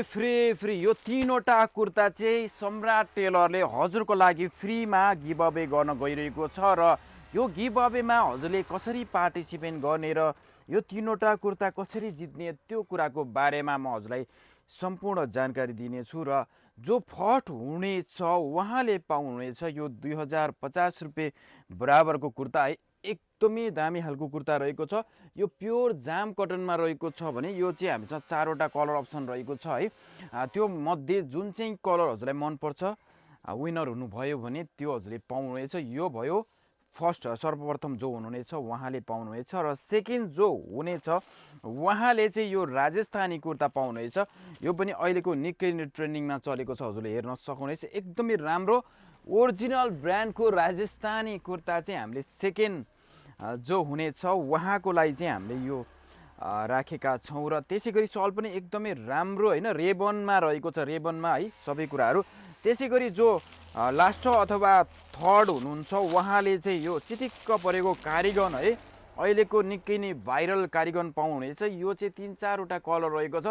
Free यो तीनवटा कुर्ता चाहिँ सम्राट टेलरले हजुरको लागि फ्रीमा गिभ अवे गर्न गइरहेको छ र यो गिभ अवेमा हजुरले कसरी पार्टिसिपेट गर्ने र यो तीनवटा कुर्ता कसरी जित्ने त्यो कुराको बारेमा म हजुरलाई सम्पूर्ण जानकारी दिनेछु र जो फर्स्ट हुनेछ उहाँले पाउनुहुनेछ यो 2050 रुपियाँ बराबरको कुर्ता है। एकदमै दामी खालको कुर्ता रहेको छ। यो प्योर जाम कटनमा रहेको छ भने यो चाहिँ हामीसँग चारवटा कलर अप्सन रहेको छ है। त्यो मध्ये जुन चाहिँ कलर हजुरलाई मनपर्छ विनर हुनुभयो भने त्यो हजुरले पाउनुहुनेछ। यो भयो फर्स्ट, सर्वप्रथम जो हुनुहुनेछ उहाँले पाउनुहुनेछ र सेकेन्ड जो हुनेछ उहाँले चाहिँ यो राजस्थानी कुर्ता पाउनुहुनेछ। यो पनि अहिलेको निकै नै ट्रेन्डिङमा चलेको छ, हजुरले हेर्न सक्नुहुनेछ। एकदमै राम्रो ओरिजिनल ब्रान्डको राजस्थानी कुर्ता चाहिँ हामीले सेकेन्ड जो हुनेछ उहाँको लागि चाहिँ हामीले यो राखेका छौँ र त्यसै गरी सल पनि एकदमै राम्रो होइन, रेबनमा रहेको छ, रेबनमा है सबै कुराहरू। त्यसै गरी जो लास्ट अथवा थर्ड हुनुहुन्छ उहाँले चाहिँ यो चिटिक्क परेको कारिगन है, अहिलेको निकै नै भाइरल कारिगन पाउनुहुनेछ। यो चाहिँ 3-4वटा कलर रहेको छ,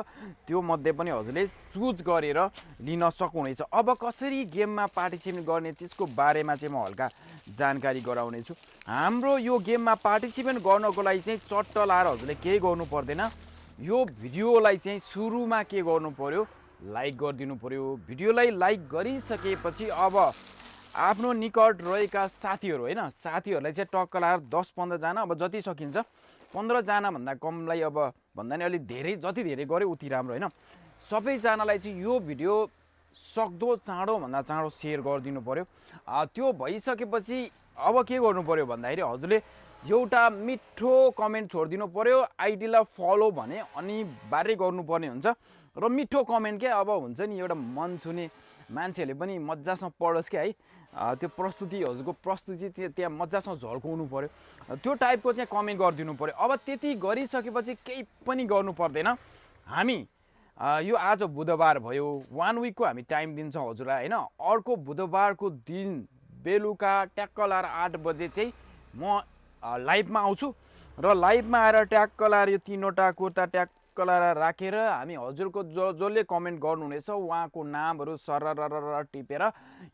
त्यो मध्ये पनि हजुरले चुज गरेर लिन सक्नुहुनेछ। अब कसरी गेममा पार्टिसिपेट गर्ने त्यसको बारेमा चाहिँ म हल्का जानकारी गराउनेछु। हाम्रो यो गेममा पार्टिसिपेट गर्नको लागि चाहिँ चट्ट लाएर हजुरले केही गर्नु पर्दैन। यो भिडियोलाई चाहिँ सुरुमा के गर्नु पर्यो, लाइक गरिदिनु पर्यो। भिडियोलाई लाइक गरिसकेपछि अब आफ्नो निकट रहेका साथीहरू होइन, साथीहरूलाई चाहिँ टक्क लाएर 10-15 जना, अब जति सकिन्छ 15 जना भन्दा कमलाई अब भन्दा नि अलिक धेरै, जति धेरै गऱ्यो उति राम्रो होइन। सबैजनालाई चाहिँ यो भिडियो सक्दो चाँडोभन्दा चाँडो सेयर गरिदिनु पर्यो। त्यो भइसकेपछि अब के गर्नु पर्यो भन्दाखेरि हजुरले एउटा मिठो कमेन्ट छोडिदिनु पर्यो। आइडीलाई फलो भने अनिवार्य गर्नुपर्ने हुन्छ र मिठो कमेन्ट के अब हुन्छ नि, एउटा मन छुने मान्छेहरूले पनि मजासँग पढोस् क्या है। त्यो प्रस्तुति, हजुरको प्रस्तुति त्यहाँ मजासँग झल्काउनु पर्यो, त्यो टाइपको चाहिँ कमेन्ट गरिदिनु पर्यो। अब त्यति गरिसकेपछि केही पनि गर्नु पर्दैन। हामी यो आज बुधबार भयो, 1 विकको हामी टाइम दिन्छौँ हजुरलाई होइन। अर्को बुधबारको दिन बेलुका ट्याक्क लाएर 8 बजे चाहिँ म लाइभमा आउँछु र लाइभमा आएर ट्याक्क लाएर यो तीनवटा कुर्ता ट्याक्क लाएर राखेर हामी हजुरको जसले कमेन्ट गर्नुहुनेछ उहाँको नामहरू सरर टिपेर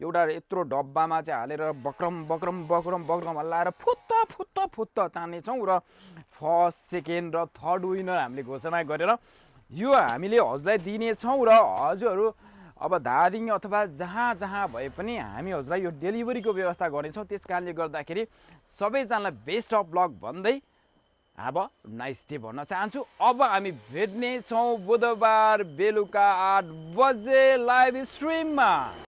एउटा यत्रो डब्बामा चाहिँ हालेर बक्रम बक्रम बक्रम बक्रम हल्लाएर फुत्त तान्नेछौँ र फर्स्ट, सेकेन्ड र थर्ड विनर हामीले घोषणा गरेर यो हामीले हजुरलाई दिनेछौँ। र हजुरहरू अब धादिङ अथवा जहाँ जहाँ भए पनि हामी हजुरलाई यो डेलिभरीको व्यवस्था गर्नेछौँ। त्यस कारणले गर्दाखेरि सबैजनालाई बेस्ट अफ लक भन्दै अब नाइस डे भन्न चाहन्छु। अब हामी भेट्नेछौँ बुधबार बेलुका 8 बजे लाइभ स्ट्रिममा।